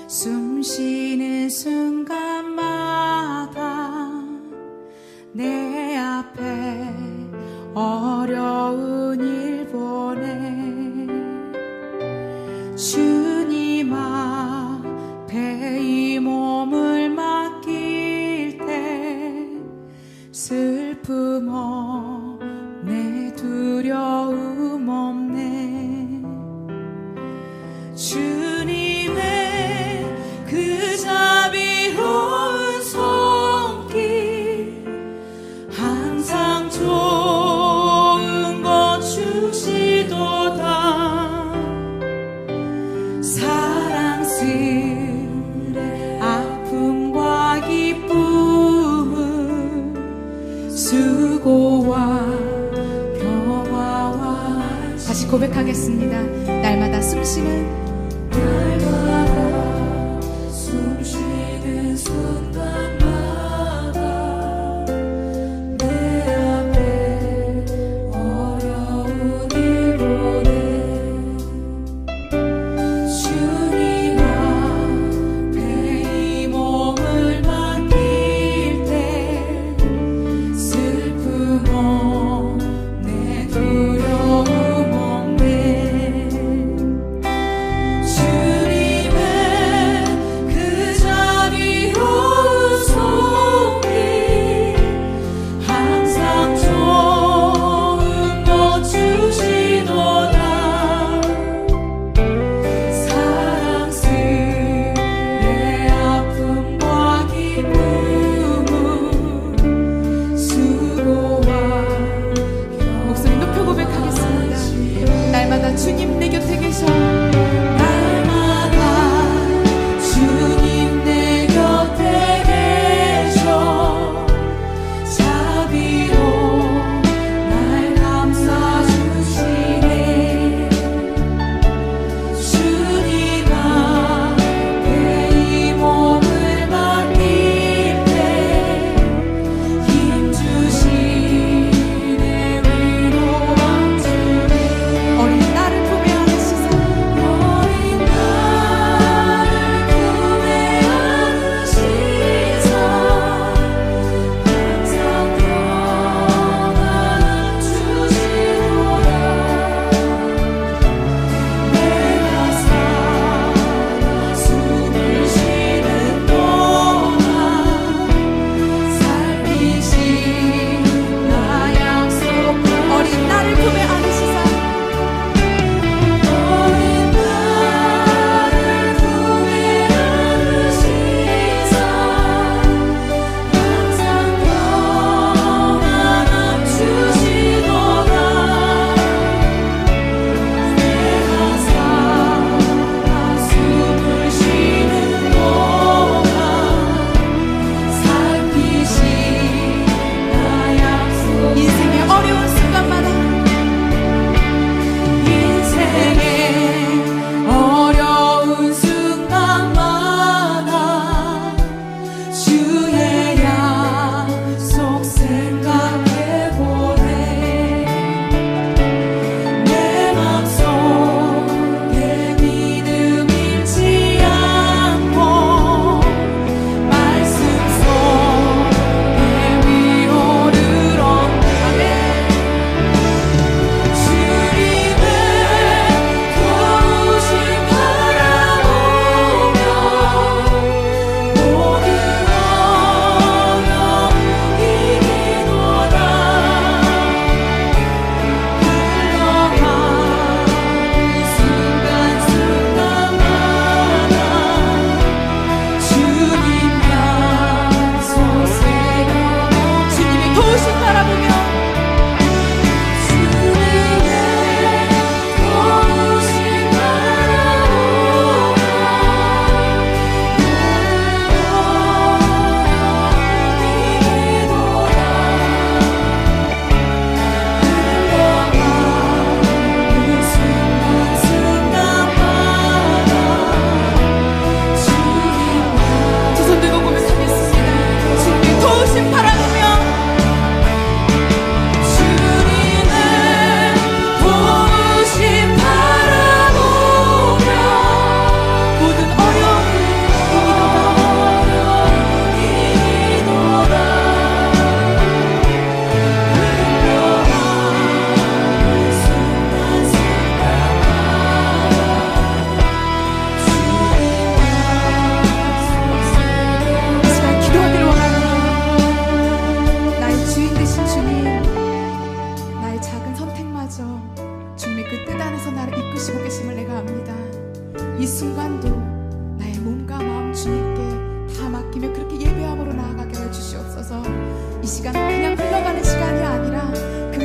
숨 쉬는 순간마다 내 앞에 어려운 일 보내 주님 앞에 이 몸을 맡길 때 슬픔 없네 두려움 없네 주님의 그 자비로운 손길 항상 좋은 것 주시도다 사랑스레 아픔과 기쁨은 수고와 평화와 다시 고백하겠습니다. 날마다 숨쉬는 순간마다 내 앞에 어려운 일 보내 주님 앞에 이 몸을 맡길 때 슬픔 없네 두려움 없네 주님의 그 자비로운 손길 항상 좋은 것 주시도다 사랑스레 아픔과 기쁨은 수고와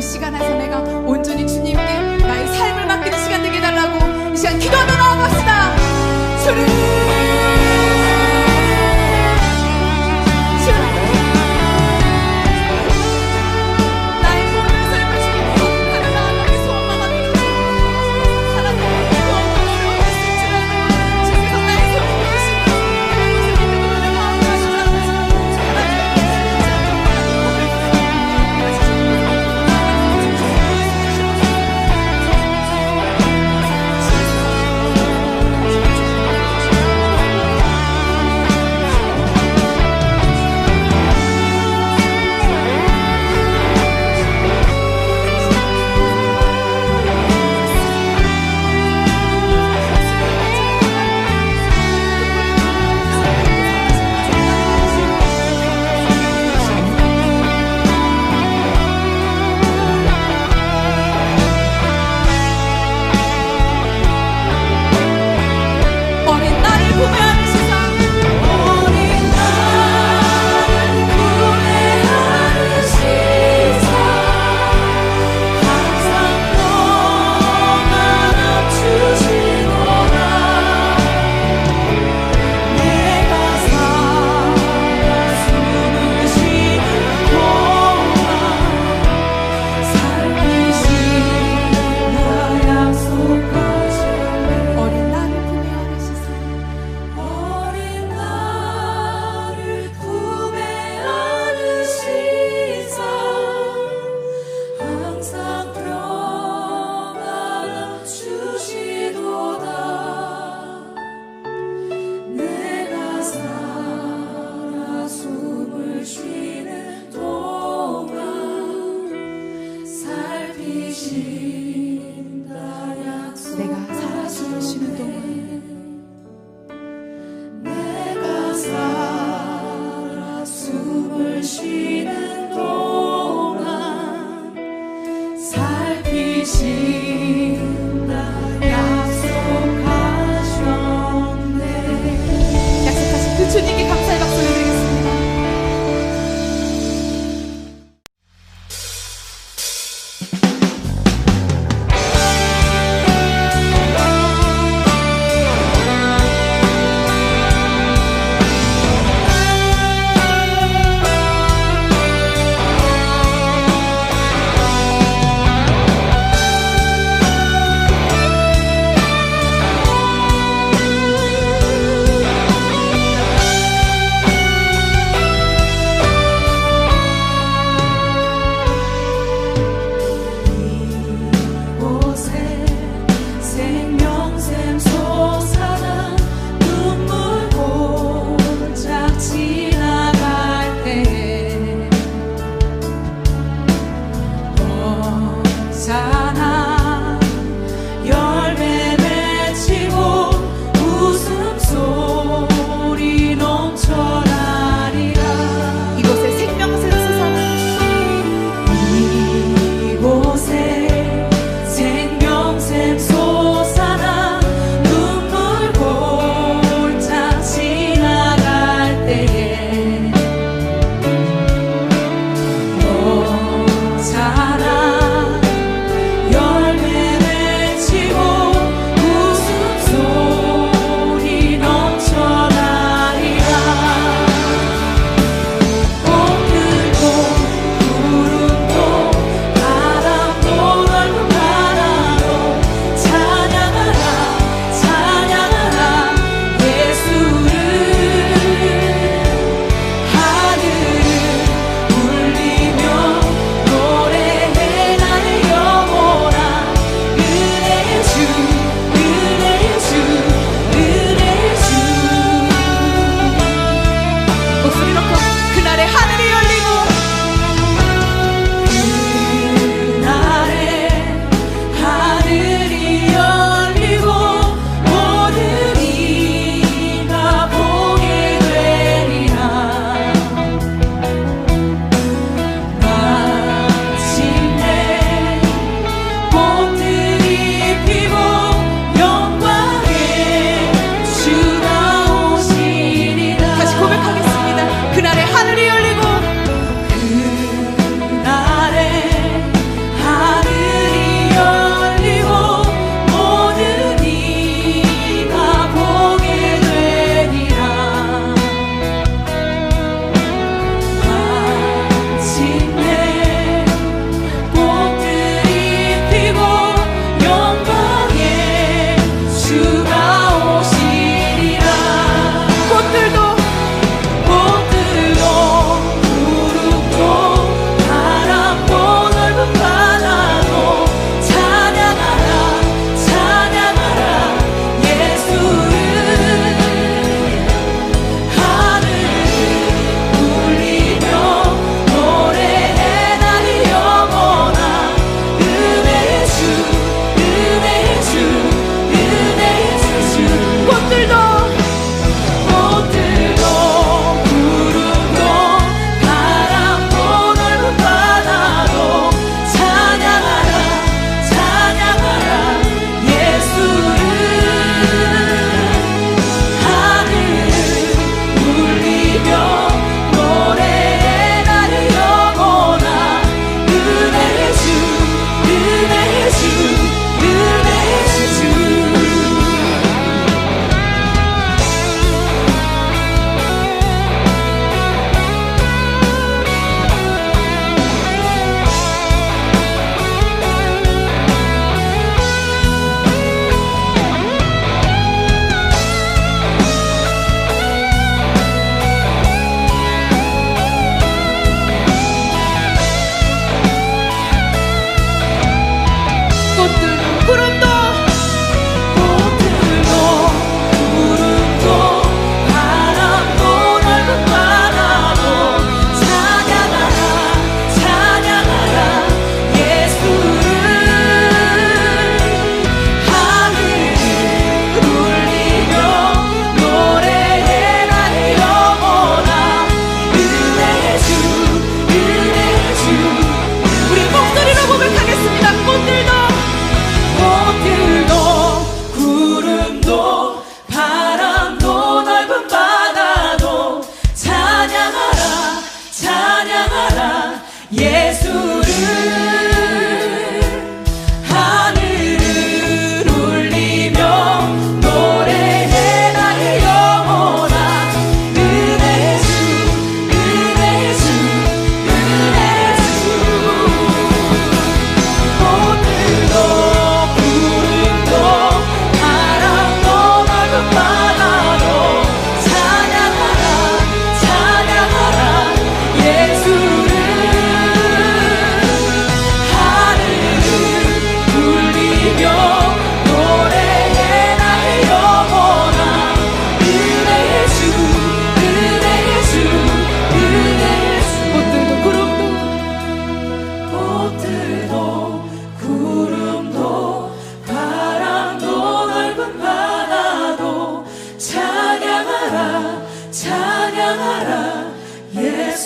시간에서 내가 온전히 주님께 나의 삶을 맡기는 시간 되게 해달라고 이 시간 기도하며 나아갑시다. 주님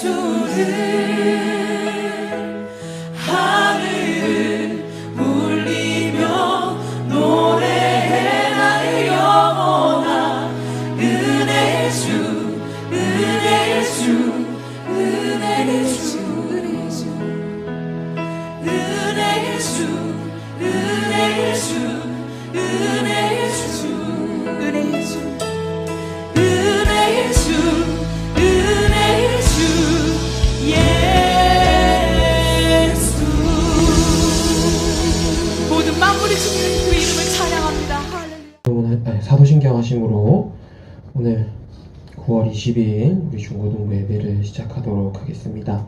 예수를 하늘을 울리며 노래해 나의 영혼아 은혜의 주 은혜의 주 은혜의 주 은혜의 주 은혜의 주 은혜의 주 은혜의 주 은혜의 주 은혜의 주 은혜의 주 예수 모든 만물이 주님의 그 이름을 찬양합니다. 할렐루야. 사도신경 하심으로 오늘 9월 20일 우리 중고등부 예배를 시작하도록 하겠습니다.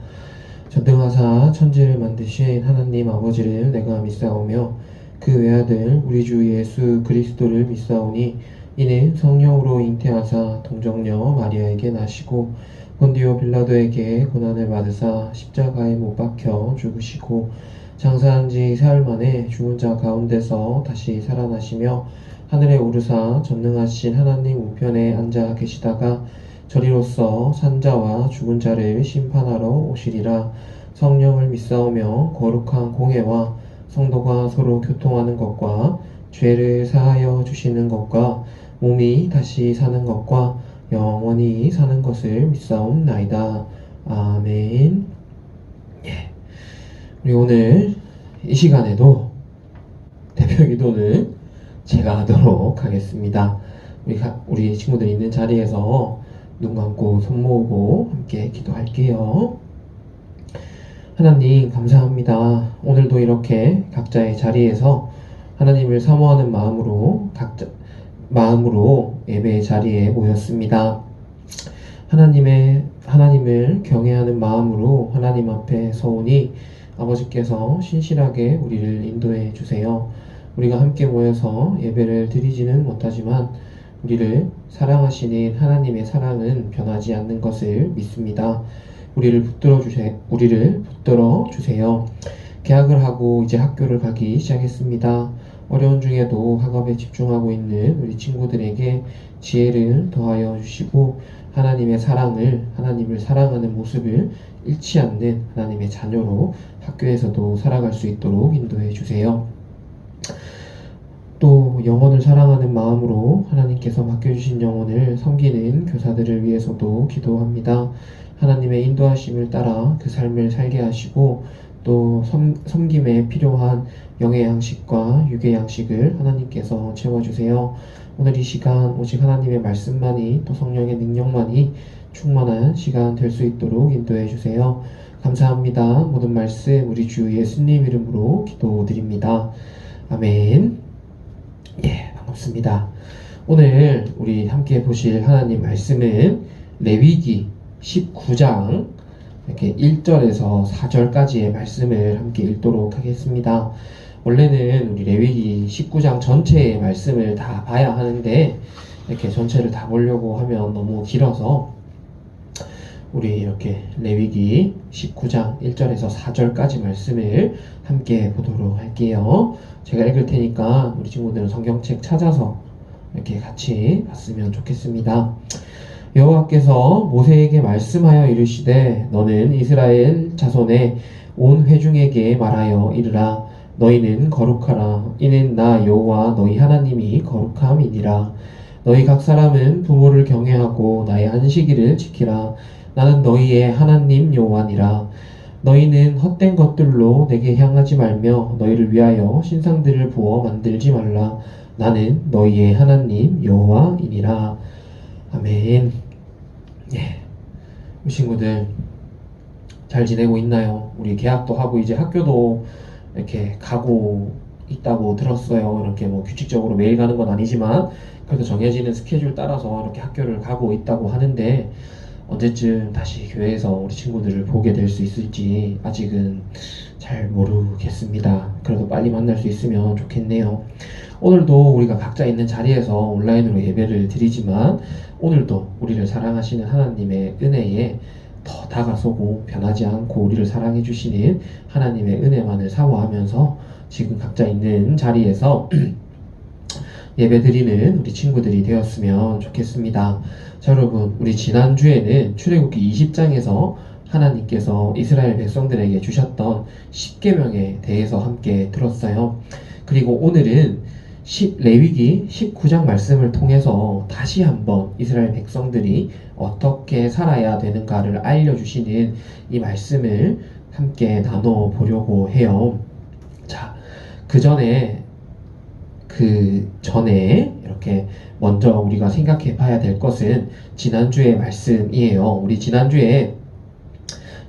전등하사 천지를 만드신 하나님 아버지를 내가 믿사오며 그 외아들 우리 주 예수 그리스도를 믿사오니 이는 성령으로 잉태하사 동정녀 마리아에게 나시고 본디오 빌라도에게 고난을 받으사 십자가에 못 박혀 죽으시고 장사한 지 사흘 만에 죽은 자 가운데서 다시 살아나시며 하늘에 오르사 전능하신 하나님 우편에 앉아 계시다가 저리로서 산자와 죽은 자를 심판하러 오시리라. 성령을 믿사오며 거룩한 공회와 성도가 서로 교통하는 것과 죄를 사하여 주시는 것과 몸이 다시 사는 것과 영원히 사는 것을 믿사옵나이다. 아멘. 예. 우리 오늘 이 시간에도 대표 기도는 제가 하도록 하겠습니다. 우리 친구들 있는 자리에서 눈 감고 손 모으고 함께 기도할게요. 하나님 감사합니다. 오늘도 이렇게 각자의 자리에서 하나님을 사모하는 마음으로 예배의 자리에 모였습니다. 하나님을 경외하는 마음으로 하나님 앞에 서오니 아버지께서 신실하게 우리를 인도해 주세요. 우리가 함께 모여서 예배를 드리지는 못하지만 우리를 사랑하시는 하나님의 사랑은 변하지 않는 것을 믿습니다. 우리를 붙들어 주세요. 개학을 하고 이제 학교를 가기 시작했습니다. 어려운 중에도 학업에 집중하고 있는 우리 친구들에게 지혜를 더하여 주시고 하나님을 사랑하는 모습을 잃지 않는 하나님의 자녀로 학교에서도 살아갈 수 있도록 인도해 주세요. 또 영혼을 사랑하는 마음으로 하나님께서 맡겨주신 영혼을 섬기는 교사들을 위해서도 기도합니다. 하나님의 인도하심을 따라 그 삶을 살게 하시고 또 섬김에 필요한 영의 양식과 육의 양식을 하나님께서 채워주세요. 오늘 이 시간 오직 하나님의 말씀만이 또 성령의 능력만이 충만한 시간 될 수 있도록 인도해 주세요. 감사합니다. 모든 말씀 우리 주 예수님 이름으로 기도드립니다. 아멘. 예, 반갑습니다. 오늘 우리 함께 보실 하나님 말씀은 레위기 19장 이렇게 1절에서 4절까지의 말씀을 함께 읽도록 하겠습니다. 원래는 우리 레위기 19장 전체의 말씀을 다 봐야 하는데 이렇게 전체를 다 보려고 하면 너무 길어서 우리 이렇게 레위기 19장 1절에서 4절까지 말씀을 함께 보도록 할게요. 제가 읽을 테니까 우리 친구들은 성경책 찾아서 이렇게 같이 봤으면 좋겠습니다. 여호와께서 모세에게 말씀하여 이르시되 너는 이스라엘 자손의 온 회중에게 말하여 이르라. 너희는 거룩하라. 이는 나 여호와 너희 하나님이 거룩함이니라. 너희 각 사람은 부모를 경외하고 나의 안식일을 지키라. 나는 너희의 하나님 여호와니라. 너희는 헛된 것들로 내게 향하지 말며 너희를 위하여 신상들을 부어 만들지 말라. 나는 너희의 하나님 여호와이니라. 아멘. 예, 우리 친구들 잘 지내고 있나요? 우리 개학도 하고 이제 학교도 이렇게 가고 있다고 들었어요. 이렇게 뭐 규칙적으로 매일 가는 건 아니지만 그래도 정해지는 스케줄 따라서 이렇게 학교를 가고 있다고 하는데 언제쯤 다시 교회에서 우리 친구들을 보게 될 수 있을지 아직은 잘 모르겠습니다. 그래도 빨리 만날 수 있으면 좋겠네요. 오늘도 우리가 각자 있는 자리에서 온라인으로 예배를 드리지만 오늘도 우리를 사랑하시는 하나님의 은혜에 더 다가서고 변하지 않고 우리를 사랑해 주시는 하나님의 은혜만을 사모하면서 지금 각자 있는 자리에서 예배드리는 우리 친구들이 되었으면 좋겠습니다. 자, 여러분, 우리 지난주에는 출애굽기 20장에서 하나님께서 이스라엘 백성들에게 주셨던 십계명에 대해서 함께 들었어요. 그리고 오늘은 레위기 19장 말씀을 통해서 다시 한번 이스라엘 백성들이 어떻게 살아야 되는가를 알려주시는 이 말씀을 함께 나눠보려고 해요. 자, 그 전에 이렇게 먼저 우리가 생각해 봐야 될 것은 지난주의 말씀이에요. 우리 지난주에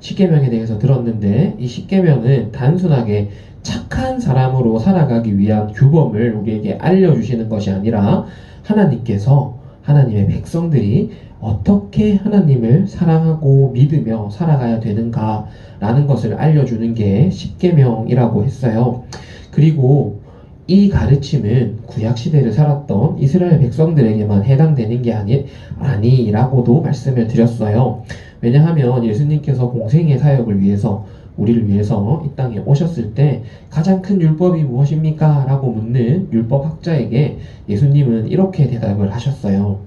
십계명에 대해서 들었는데 이 십계명은 단순하게 착한 사람으로 살아가기 위한 규범을 우리에게 알려주시는 것이 아니라 하나님께서 하나님의 백성들이 어떻게 하나님을 사랑하고 믿으며 살아가야 되는가라는 것을 알려주는 게 십계명이라고 했어요. 그리고 이 가르침은 구약시대를 살았던 이스라엘 백성들에게만 해당되는 게 아니라고도 말씀을 드렸어요. 왜냐하면 예수님께서 공생의 사역을 위해서 우리를 위해서 이 땅에 오셨을 때 가장 큰 율법이 무엇입니까? 라고 묻는 율법학자에게 예수님은 이렇게 대답을 하셨어요.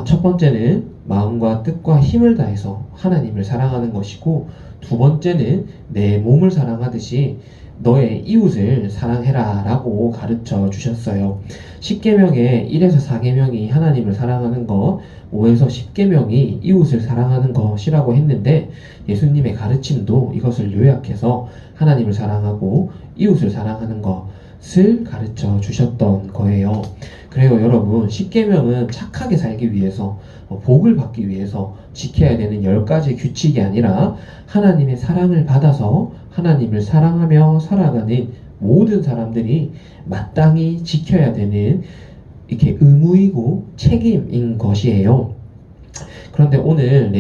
첫 번째는 마음과 뜻과 힘을 다해서 하나님을 사랑하는 것이고, 두 번째는 내 몸을 사랑하듯이 너의 이웃을 사랑해라 라고 가르쳐 주셨어요. 10계명의 1에서 4계명이 하나님을 사랑하는 것, 5에서 10계명이 이웃을 사랑하는 것이라고 했는데 예수님의 가르침도 이것을 요약해서 하나님을 사랑하고 이웃을 사랑하는 것을 가르쳐 주셨던 거예요. 그래요, 여러분, 10계명은 착하게 살기 위해서, 복을 받기 위해서 지켜야 되는 10가지 규칙이 아니라 하나님의 사랑을 받아서 하나님을 사랑하며 살아가는 모든 사람들이 마땅히 지켜야 되는 이렇게 의무이고 책임인 것이에요. 그런데 오늘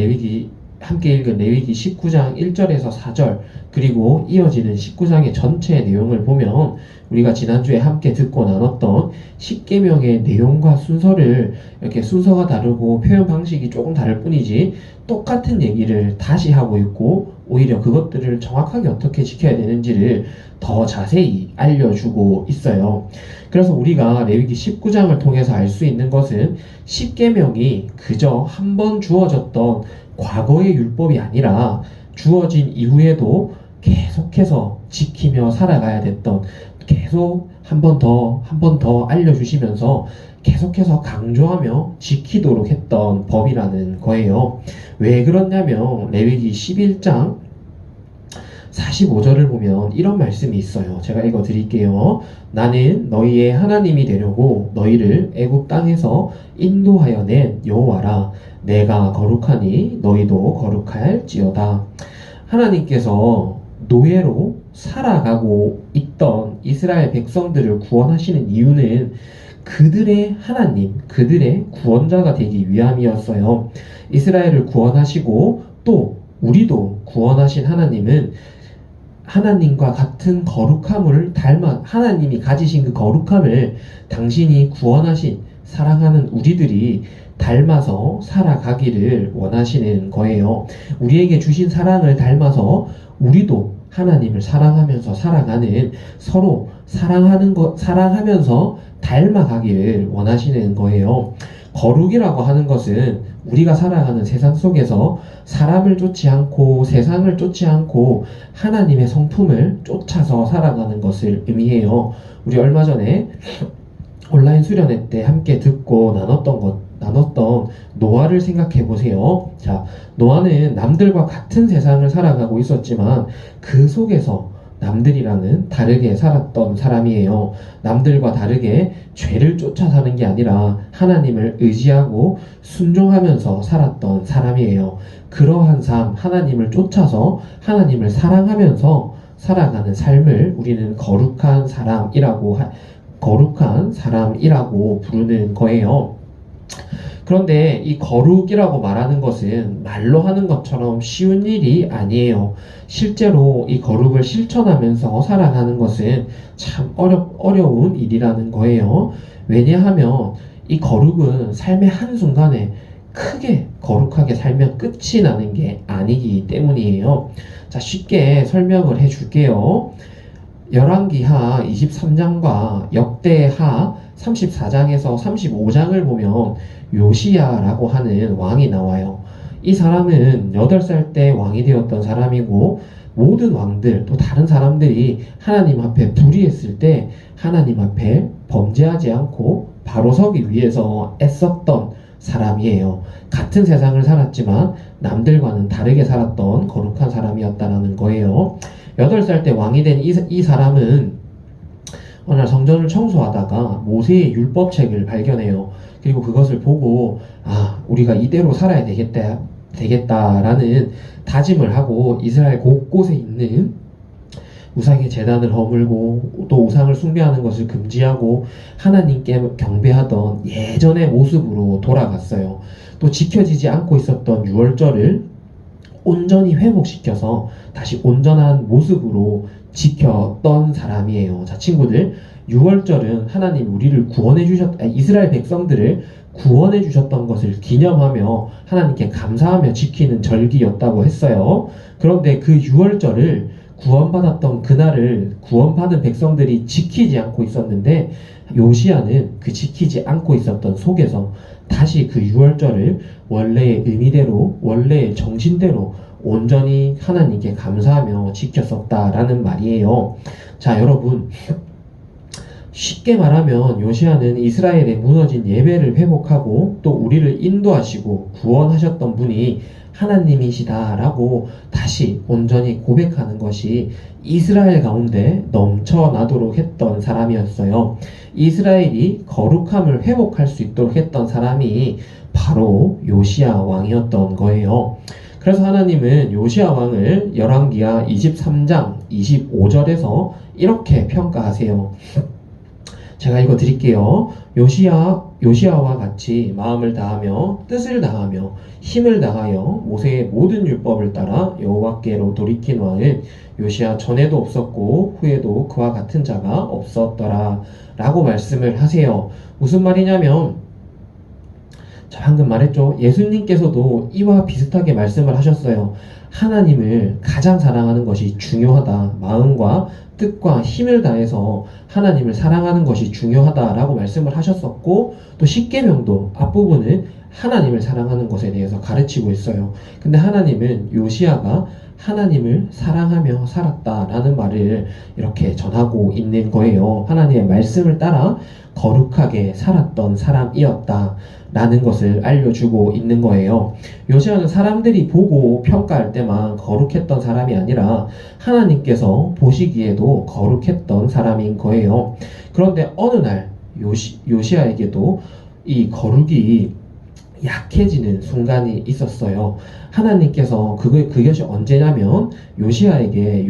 함께 읽은 레위기 19장 1절에서 4절 그리고 이어지는 19장의 전체 내용을 보면 우리가 지난주에 함께 듣고 나눴던 10계명의 내용과 순서를 이렇게 순서가 다르고 표현 방식이 조금 다를 뿐이지 똑같은 얘기를 다시 하고 있고, 오히려 그것들을 정확하게 어떻게 지켜야 되는지를 더 자세히 알려주고 있어요. 그래서 우리가 레위기 19장을 통해서 알 수 있는 것은 10계명이 그저 한 번 주어졌던 과거의 율법이 아니라 주어진 이후에도 계속해서 지키며 살아가야 됐던, 계속 한 번 더 알려주시면서 계속해서 강조하며 지키도록 했던 법이라는 거예요. 왜 그러냐면 레위기 11장 45절을 보면 이런 말씀이 있어요. 제가 읽어 드릴게요. 나는 너희의 하나님이 되려고 너희를 애굽 땅에서 인도하여 낸 여호와라. 내가 거룩하니 너희도 거룩할지어다. 하나님께서 노예로 살아가고 있던 이스라엘 백성들을 구원하시는 이유는 그들의 하나님, 그들의 구원자가 되기 위함이었어요. 이스라엘을 구원하시고 또 우리도 구원하신 하나님은 하나님과 같은 거룩함을 하나님이 가지신 그 거룩함을 당신이 구원하신 사랑하는 우리들이 닮아서 살아가기를 원하시는 거예요. 우리에게 주신 사랑을 닮아서 우리도 하나님을 사랑하면서 살아가는, 서로 사랑하면서 닮아가기를 원하시는 거예요. 거룩이라고 하는 것은 우리가 살아가는 세상 속에서 사람을 쫓지 않고 세상을 쫓지 않고 하나님의 성품을 쫓아서 살아가는 것을 의미해요. 우리 얼마 전에 온라인 수련회 때 함께 듣고 나눴던 노아를 생각해 보세요. 자, 노아는 남들과 같은 세상을 살아가고 있었지만 그 속에서 남들이랑은 다르게 살았던 사람이에요. 남들과 다르게 죄를 쫓아 사는 게 아니라 하나님을 의지하고 순종하면서 살았던 사람이에요. 그러한 삶, 하나님을 쫓아서 하나님을 사랑하면서 살아가는 삶을 우리는 거룩한 사람이라고 부르는 거예요. 그런데 이 거룩이라고 말하는 것은 말로 하는 것처럼 쉬운 일이 아니에요. 실제로 이 거룩을 실천하면서 살아가는 것은 참 어려운 일이라는 거예요. 왜냐하면 이 거룩은 삶의 한순간에 크게 거룩하게 살면 끝이 나는 게 아니기 때문이에요. 자, 쉽게 설명을 해줄게요. 열왕기하 23장과 역대하 34장에서 35장을 보면 요시야라고 하는 왕이 나와요. 이 사람은 8살 때 왕이 되었던 사람이고 모든 왕들 또 다른 사람들이 하나님 앞에 불의했을 때 하나님 앞에 범죄하지 않고 바로 서기 위해서 애썼던 사람이에요. 같은 세상을 살았지만 남들과는 다르게 살았던 거룩한 사람이었다라는 거예요. 8살 때 왕이 된 이 사람은 어느 날 성전을 청소하다가 모세의 율법책을 발견해요. 그리고 그것을 보고 우리가 이대로 살아야 되겠다라는 다짐을 하고 이스라엘 곳곳에 있는 우상의 제단을 허물고 또 우상을 숭배하는 것을 금지하고 하나님께 경배하던 예전의 모습으로 돌아갔어요. 또 지켜지지 않고 있었던 유월절을 온전히 회복시켜서 다시 온전한 모습으로 지켰던 사람이에요. 자, 친구들, 유월절은 하나님 우리를 이스라엘 백성들을 구원해 주셨던 것을 기념하며 하나님께 감사하며 지키는 절기였다고 했어요. 그런데 그 유월절을 구원받았던 그날을 구원받은 백성들이 지키지 않고 있었는데 요시야는 그 지키지 않고 있었던 속에서 다시 그 유월절을 원래의 의미대로 원래의 정신대로 온전히 하나님께 감사하며 지켰었다라는 말이에요. 자, 여러분, 쉽게 말하면 요시야는 이스라엘의 무너진 예배를 회복하고 또 우리를 인도하시고 구원하셨던 분이 하나님이시다라고 다시 온전히 고백하는 것이 이스라엘 가운데 넘쳐나도록 했던 사람이었어요. 이스라엘이 거룩함을 회복할 수 있도록 했던 사람이 바로 요시야 왕이었던 거예요. 그래서 하나님은 요시야 왕을 열왕기하 23장 25절에서 이렇게 평가하세요. 제가 읽어 드릴게요. 요시야와 같이 마음을 다하며 뜻을 다하며 힘을 다하여 모세의 모든 율법을 따라 여호와께로 돌이킨 왕은 요시야 전에도 없었고 후에도 그와 같은 자가 없었더라 라고 말씀을 하세요. 무슨 말이냐면, 자, 방금 말했죠. 예수님께서도 이와 비슷하게 말씀을 하셨어요. 하나님을 가장 사랑하는 것이 중요하다. 마음과 뜻과 힘을 다해서 하나님을 사랑하는 것이 중요하다라고 말씀을 하셨었고, 또 십계명도 앞부분은 하나님을 사랑하는 것에 대해서 가르치고 있어요. 근데 하나님은 요시야가 하나님을 사랑하며 살았다라는 말을 이렇게 전하고 있는 거예요. 하나님의 말씀을 따라 거룩하게 살았던 사람이었다 라는 것을 알려주고 있는 거예요. 요시야는 사람들이 보고 평가할 때만 거룩했던 사람이 아니라 하나님께서 보시기에도 거룩했던 사람인 거예요. 그런데 어느 날 요시야에게도 이 거룩이 약해지는 순간이 있었어요. 하나님께서 그것이 언제냐면 요시야에게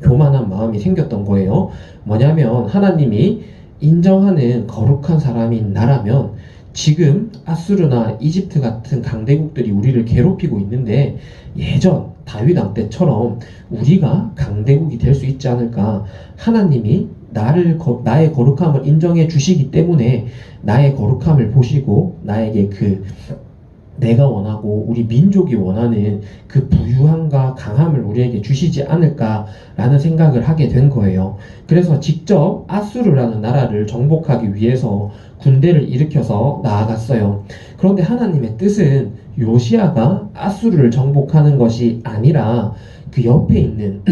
교만한 마음이 생겼던 거예요. 뭐냐면 하나님이 인정하는 거룩한 사람인 나라면 지금 아수르나 이집트 같은 강대국들이 우리를 괴롭히고 있는데 예전 다윗 왕 때처럼 우리가 강대국이 될 수 있지 않을까. 하나님이 나의 거룩함을 인정해 주시기 때문에 나의 거룩함을 보시고 나에게 내가 원하고 우리 민족이 원하는 그 부유함과 강함을 우리에게 주시지 않을까라는 생각을 하게 된 거예요. 그래서 직접 아수르라는 나라를 정복하기 위해서 군대를 일으켜서 나아갔어요. 그런데 하나님의 뜻은 요시야가 아수르를 정복하는 것이 아니라 그 옆에 있는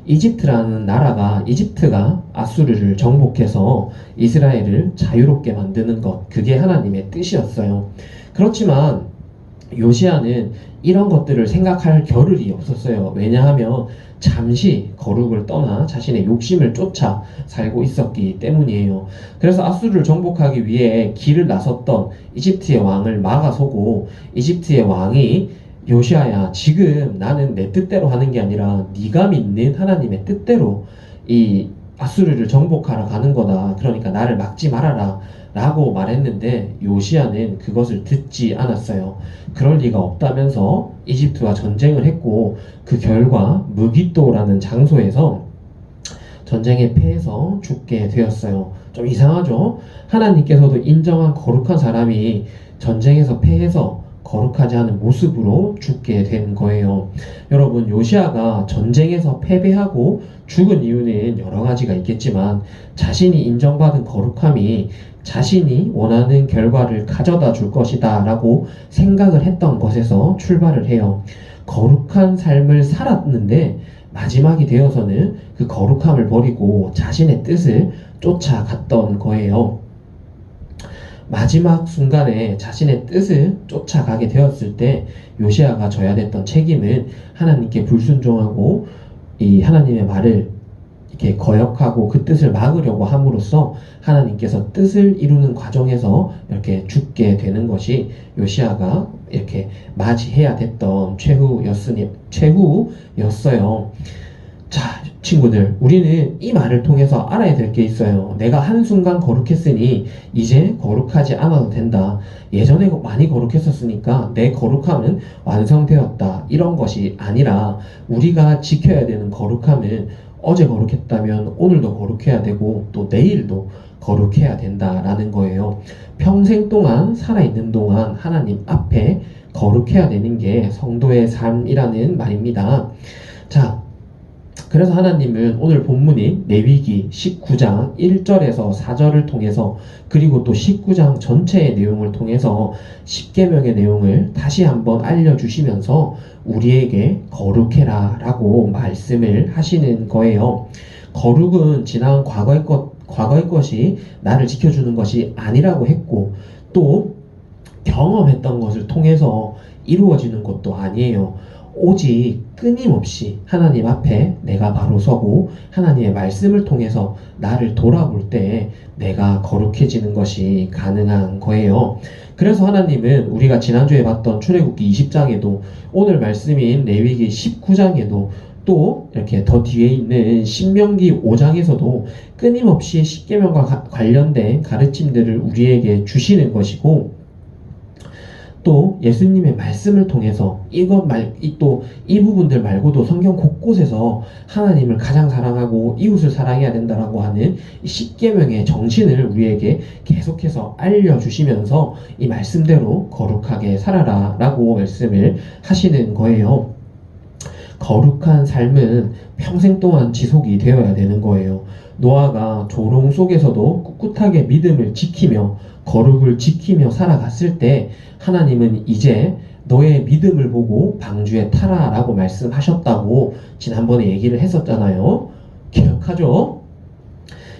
이집트가 아수르를 정복해서 이스라엘을 자유롭게 만드는 것, 그게 하나님의 뜻이었어요. 그렇지만 요시야는 이런 것들을 생각할 겨를이 없었어요. 왜냐하면 잠시 거룩을 떠나 자신의 욕심을 쫓아 살고 있었기 때문이에요. 그래서 아수르를 정복하기 위해 길을 나섰던 이집트의 왕을 막아서고 이집트의 왕이 요시야야, 지금 나는 내 뜻대로 하는 게 아니라 네가 믿는 하나님의 뜻대로 이 아수르를 정복하러 가는 거다. 그러니까 나를 막지 말아라 라고 말했는데 요시야는 그것을 듣지 않았어요. 그럴 리가 없다면서 이집트와 전쟁을 했고 그 결과 무기또라는 장소에서 전쟁에 패해서 죽게 되었어요. 좀 이상하죠? 하나님께서도 인정한 거룩한 사람이 전쟁에서 패해서 거룩하지 않은 모습으로 죽게 된 거예요. 여러분, 요시아가 전쟁에서 패배하고 죽은 이유는 여러 가지가 있겠지만 자신이 인정받은 거룩함이 자신이 원하는 결과를 가져다 줄 것이다 라고 생각을 했던 것에서 출발을 해요. 거룩한 삶을 살았는데 마지막이 되어서는 그 거룩함을 버리고 자신의 뜻을 쫓아갔던 거예요. 마지막 순간에 자신의 뜻을 쫓아가게 되었을 때 요시아가 져야 됐던 책임은 하나님께 불순종하고 이 하나님의 말을 이렇게 거역하고 그 뜻을 막으려고 함으로써 하나님께서 뜻을 이루는 과정에서 이렇게 죽게 되는 것이 요시아가 이렇게 맞이해야 됐던 최후였어요. 자, 친구들, 우리는 이 말을 통해서 알아야 될 게 있어요. 내가 한순간 거룩했으니 이제 거룩하지 않아도 된다. 예전에 많이 거룩했었으니까 내 거룩함은 완성되었다. 이런 것이 아니라 우리가 지켜야 되는 거룩함은 어제 거룩했다면 오늘도 거룩해야 되고 또 내일도 거룩해야 된다라는 거예요. 평생 동안 살아있는 동안 하나님 앞에 거룩해야 되는 게 성도의 삶이라는 말입니다. 자, 그래서 하나님은 오늘 본문인 레위기 19장 1절에서 4절을 통해서 그리고 또 19장 전체의 내용을 통해서 10계명의 내용을 다시 한번 알려주시면서 우리에게 거룩해라 라고 말씀을 하시는 거예요. 거룩은 지난 과거의 것이 나를 지켜주는 것이 아니라고 했고 또 경험했던 것을 통해서 이루어지는 것도 아니에요. 오직 끊임없이 하나님 앞에 내가 바로 서고 하나님의 말씀을 통해서 나를 돌아볼 때 내가 거룩해지는 것이 가능한 거예요. 그래서 하나님은 우리가 지난주에 봤던 출애굽기 20장에도 오늘 말씀인 레위기 19장에도 또 이렇게 더 뒤에 있는 신명기 5장에서도 끊임없이 십계명과 관련된 가르침들을 우리에게 주시는 것이고 또 예수님의 말씀을 통해서 또 이 부분들 말고도 성경 곳곳에서 하나님을 가장 사랑하고 이웃을 사랑해야 된다라고 하는 이 십계명의 정신을 우리에게 계속해서 알려주시면서 이 말씀대로 거룩하게 살아라 라고 말씀을 하시는 거예요. 거룩한 삶은 평생 동안 지속이 되어야 되는 거예요. 노아가 조롱 속에서도 꿋꿋하게 믿음을 지키며 거룩을 지키며 살아갔을 때 하나님은 이제 너의 믿음을 보고 방주에 타라 라고 말씀하셨다고 지난번에 얘기를 했었잖아요. 기억하죠?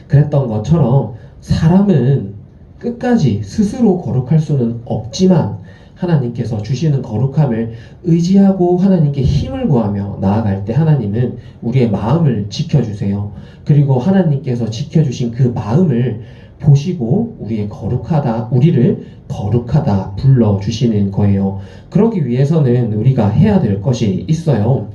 그랬던 것처럼 사람은 끝까지 스스로 거룩할 수는 없지만 하나님께서 주시는 거룩함을 의지하고 하나님께 힘을 구하며 나아갈 때 하나님은 우리의 마음을 지켜주세요. 그리고 하나님께서 지켜주신 그 마음을 보시고 우리를 거룩하다 불러주시는 거예요. 그러기 위해서는 우리가 해야 될 것이 있어요.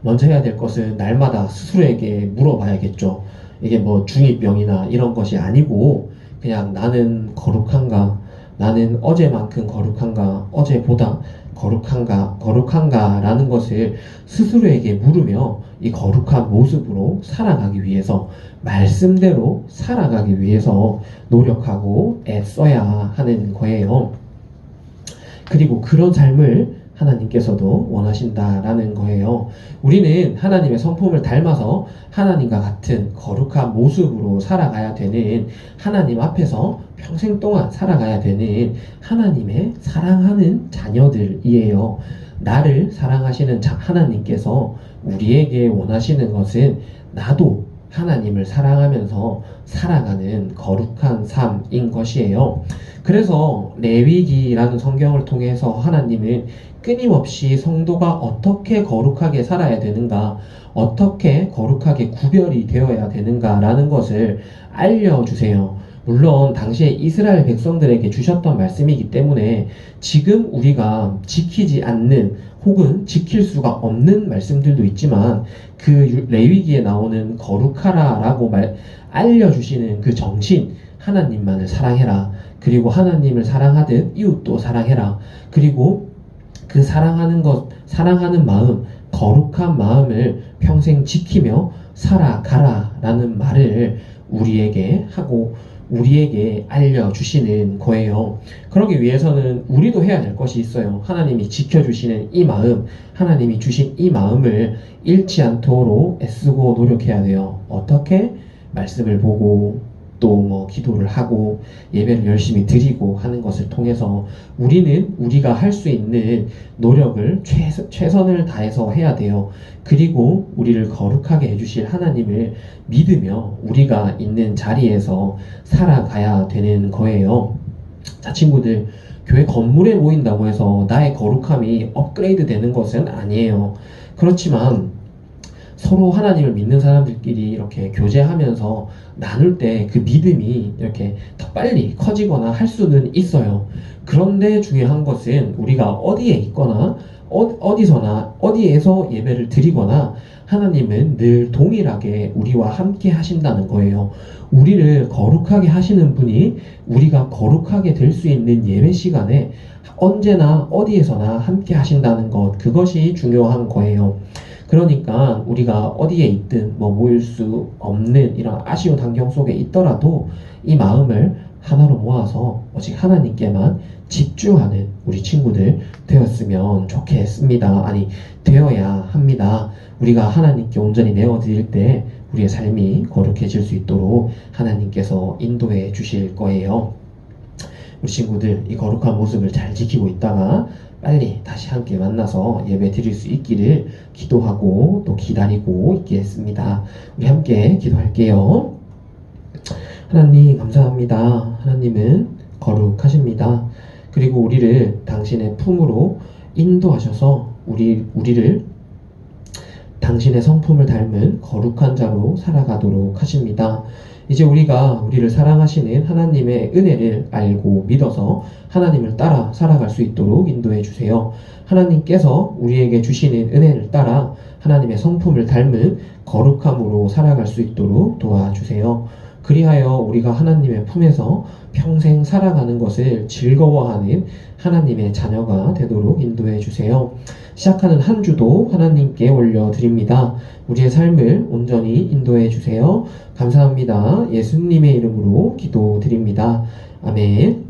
먼저 해야 될 것은 날마다 스스로에게 물어봐야겠죠. 이게 뭐 중2병이나 이런 것이 아니고 그냥 나는 거룩한가? 나는 어제만큼 거룩한가? 어제보다 거룩한가? 라는 것을 스스로에게 물으며 이 거룩한 모습으로 살아가기 위해서 말씀대로 살아가기 위해서 노력하고 애써야 하는 거예요. 그리고 그런 삶을 하나님께서도 원하신다라는 거예요. 우리는 하나님의 성품을 닮아서 하나님과 같은 거룩한 모습으로 살아가야 되는 하나님 앞에서 평생 동안 살아가야 되는 하나님의 사랑하는 자녀들이에요. 나를 사랑하시는 하나님께서 우리에게 원하시는 것은 나도 하나님을 사랑하면서 살아가는 거룩한 삶인 것이에요. 그래서 레위기라는 성경을 통해서 하나님은 끊임없이 성도가 어떻게 거룩하게 살아야 되는가, 어떻게 거룩하게 구별이 되어야 되는가라는 것을 알려주세요. 물론 당시에 이스라엘 백성들에게 주셨던 말씀이기 때문에 지금 우리가 지키지 않는 혹은 지킬 수가 없는 말씀들도 있지만 그 레위기에 나오는 거룩하라 라고 알려주시는 그 정신, 하나님만을 사랑해라, 그리고 하나님을 사랑하듯 이웃도 사랑해라, 그리고 그 사랑하는 마음, 거룩한 마음을 평생 지키며 살아가라 라는 말을 우리에게 하고 우리에게 알려주시는 거예요. 그러기 위해서는 우리도 해야 될 것이 있어요. 하나님이 지켜주시는 이 마음, 하나님이 주신 이 마음을 잃지 않도록 애쓰고 노력해야 돼요. 어떻게? 말씀을 보고 또 뭐 기도를 하고 예배를 열심히 드리고 하는 것을 통해서 우리는 우리가 할 수 있는 노력을 최선을 다해서 해야 돼요. 그리고 우리를 거룩하게 해주실 하나님을 믿으며 우리가 있는 자리에서 살아가야 되는 거예요. 자, 친구들, 교회 건물에 모인다고 해서 나의 거룩함이 업그레이드 되는 것은 아니에요. 그렇지만 서로 하나님을 믿는 사람들끼리 이렇게 교제하면서 나눌 때 그 믿음이 이렇게 더 빨리 커지거나 할 수는 있어요. 그런데 중요한 것은 우리가 어디에 있거나 어디서나 어디에서 예배를 드리거나 하나님은 늘 동일하게 우리와 함께 하신다는 거예요. 우리를 거룩하게 하시는 분이 우리가 거룩하게 될 수 있는 예배 시간에 언제나 어디에서나 함께 하신다는 것, 그것이 중요한 거예요. 그러니까 우리가 어디에 있든 뭐 모일 수 없는 이런 아쉬운 환경 속에 있더라도 이 마음을 하나로 모아서 오직 하나님께만 집중하는 우리 친구들 되었으면 좋겠습니다. 아니, 되어야 합니다. 우리가 하나님께 온전히 내어드릴 때 우리의 삶이 거룩해질 수 있도록 하나님께서 인도해 주실 거예요. 우리 친구들, 이 거룩한 모습을 잘 지키고 있다가 빨리 다시 함께 만나서 예배 드릴 수 있기를 기도하고 또 기다리고 있겠습니다. 우리 함께 기도할게요. 하나님 감사합니다. 하나님은 거룩하십니다. 그리고 우리를 당신의 품으로 인도하셔서 우리를 당신의 성품을 닮은 거룩한 자로 살아가도록 하십니다. 이제 우리를 사랑하시는 하나님의 은혜를 알고 믿어서 하나님을 따라 살아갈 수 있도록 인도해 주세요. 하나님께서 우리에게 주시는 은혜를 따라 하나님의 성품을 닮은 거룩함으로 살아갈 수 있도록 도와주세요. 그리하여 우리가 하나님의 품에서 평생 살아가는 것을 즐거워하는 하나님의 자녀가 되도록 인도해 주세요. 시작하는 한 주도 하나님께 올려드립니다. 우리의 삶을 온전히 인도해 주세요. 감사합니다. 예수님의 이름으로 기도드립니다. 아멘.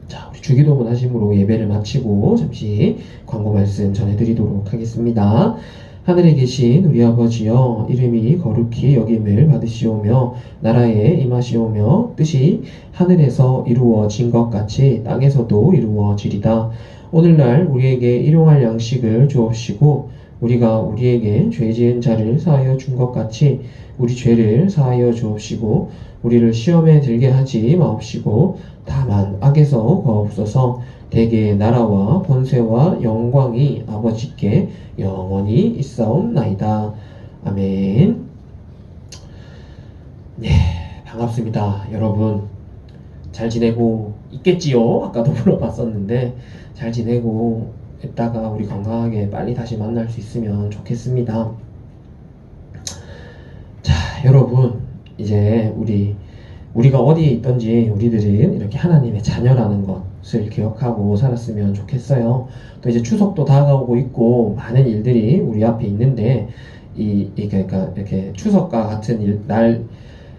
자, 우리 주기도문 하심으로 예배를 마치고 잠시 광고 말씀 전해드리도록 하겠습니다. 하늘에 계신 우리 아버지여, 이름이 거룩히 여김을 받으시오며 나라에 임하시오며 뜻이 하늘에서 이루어진 것 같이 땅에서도 이루어지리다. 오늘날 우리에게 일용할 양식을 주옵시고 우리가 우리에게 죄 지은 자를 사하여 준 것 같이 우리 죄를 사하여 주옵시고 우리를 시험에 들게 하지 마옵시고 다만 악에서 구하옵소서. 대개 나라와 권세와 영광이 아버지께 영원히 있사옵나이다. 아멘. 네, 반갑습니다. 여러분 잘 지내고 있겠지요? 아까도 물어봤었는데 잘 지내고 있다가 우리 건강하게 빨리 다시 만날 수 있으면 좋겠습니다. 자, 여러분, 이제 우리가 어디에 있든지 우리들은 이렇게 하나님의 자녀라는 것을 기억하고 살았으면 좋겠어요. 또 이제 추석도 다가오고 있고 많은 일들이 우리 앞에 있는데 그러니까 이렇게 추석과 같은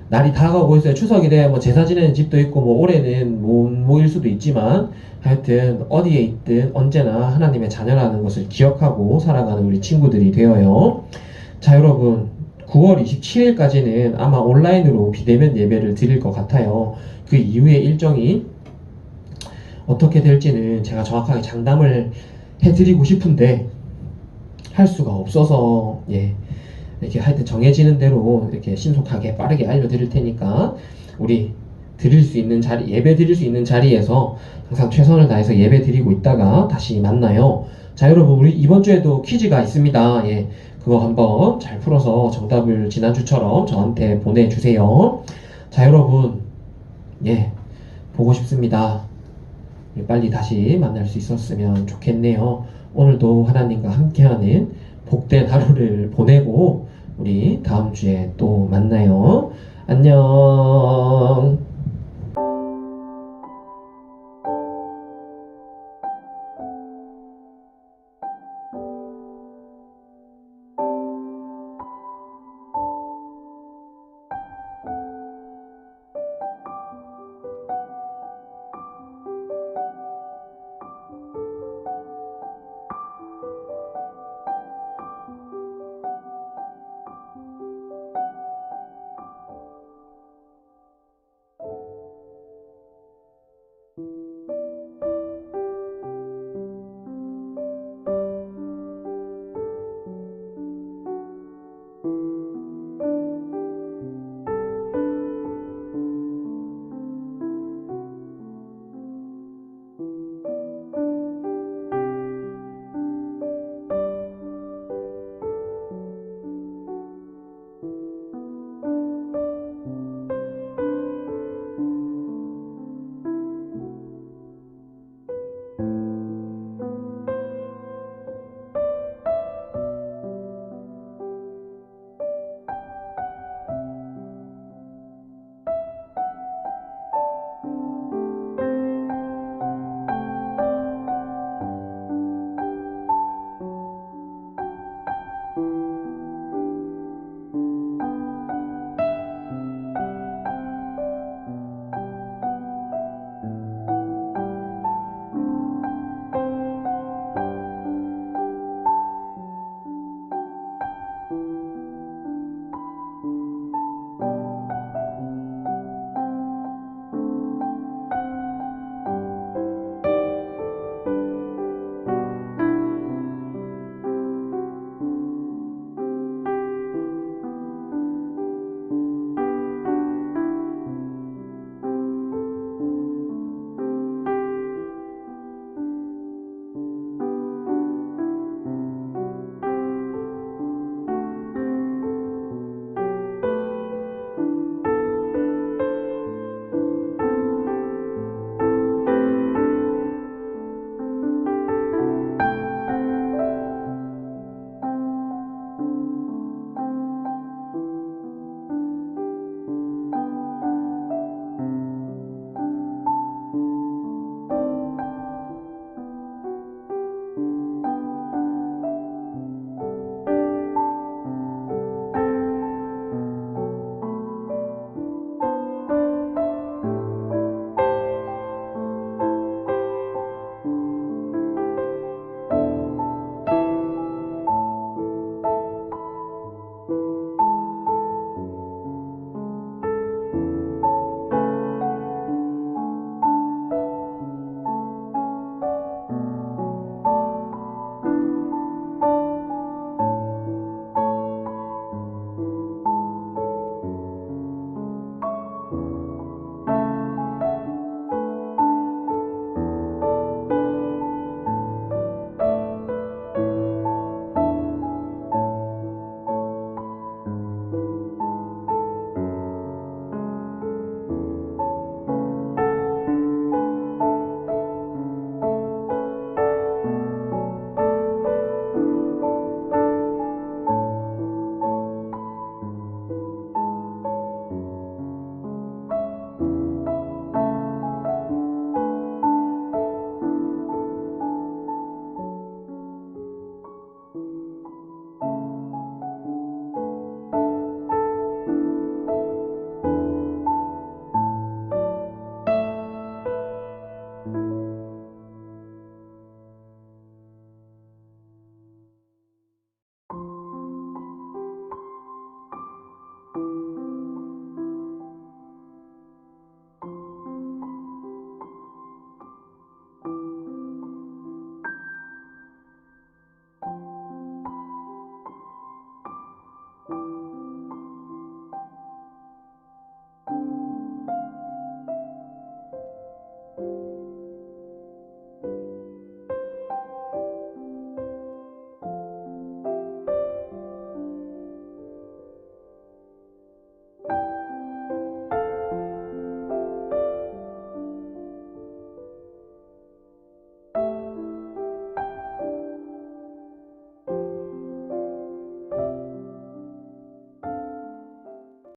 날이 다가오고 있어요. 추석이 돼 뭐 제사 지내는 집도 있고 뭐 올해는 못 모일 수도 있지만 하여튼 어디에 있든 언제나 하나님의 자녀라는 것을 기억하고 살아가는 우리 친구들이 되어요. 자, 여러분, 9월 27일까지는 아마 온라인으로 비대면 예배를 드릴 것 같아요. 그 이후의 일정이 어떻게 될지는 제가 정확하게 장담을 해드리고 싶은데 할 수가 없어서 이렇게 하여튼 정해지는 대로 이렇게 신속하게 빠르게 알려드릴 테니까 우리 드릴 수 있는 예배 드릴 수 있는 자리에서 항상 최선을 다해서 예배 드리고 있다가 다시 만나요. 자, 여러분, 우리 이번 주에도 퀴즈가 있습니다. 그거 한번 잘 풀어서 정답을 지난주처럼 저한테 보내주세요. 자, 여러분, 보고 싶습니다. 빨리 다시 만날 수 있었으면 좋겠네요. 오늘도 하나님과 함께하는 복된 하루를 보내고 우리 다음 주에 또 만나요. 안녕.